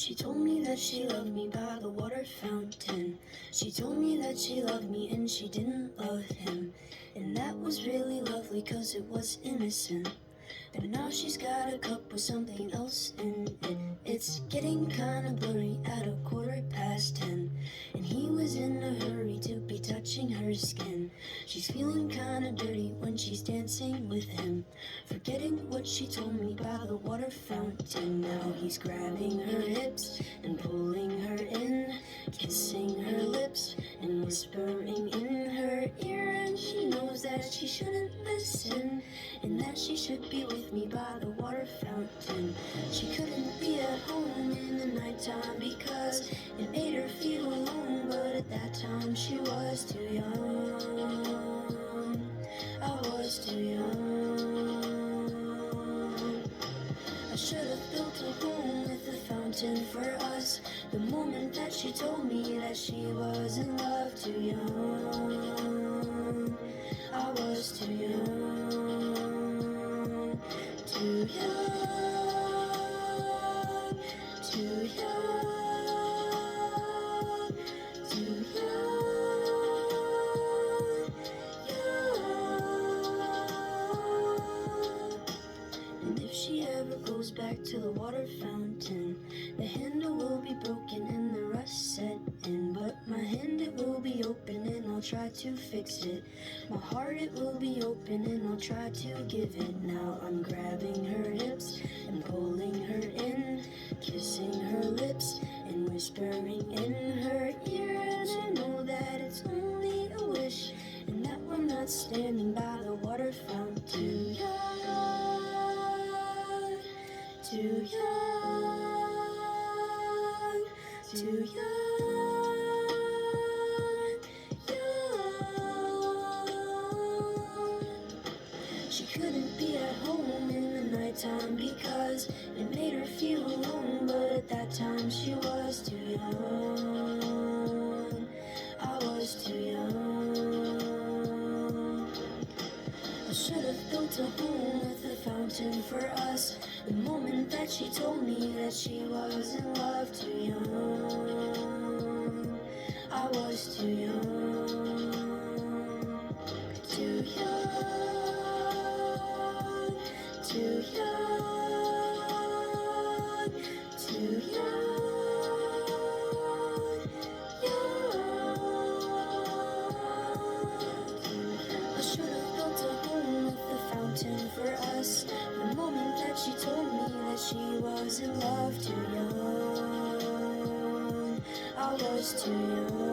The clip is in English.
She told me that she loved me by the water fountain. She told me that she loved me and she didn't love him. And that was really lovely cause it was innocent. But now she's got a cup with something else in it. It's getting kinda blurry at 10:15. And he was in a hurry to be touching her skin. She's feeling kinda dirty when she's dancing with him, forgetting what she told me by the water fountain. Now he's grabbing her hips and pulling her in, kissing her lips and whispering in her ear. And she knows that she shouldn't listen, and that she should be with me by the water fountain. She couldn't be at home in the nighttime because it made her feel alone, but at that time she was too young. I was too young. I should have built a home with a fountain for us the moment that she told me that she was in love. Too young. I was too young. Too young, too young, too young, young. And if she ever goes back to the water fountain, the handle will be broken and the rust set in. But my hand, it will be open and I'll try to fix it. My heart, it will be open and I'll try to give it. Now I'm grabbing her hips and pulling her in, kissing her lips and whispering in her ear. And I know that it's only a wish, and that we're not standing by the water fountain. Too young, too young, too young, young. She couldn't be at home in the nighttime because it made her feel alone, but at that time she was too young. I was too young. I should have built a home with a fountain for us the moment that she told me that she was in love. Too young. I was too young. Too young, too young, too young, young. I should have built a home with a fountain for us the moment that she told me that she was in love. Too young, I was too young.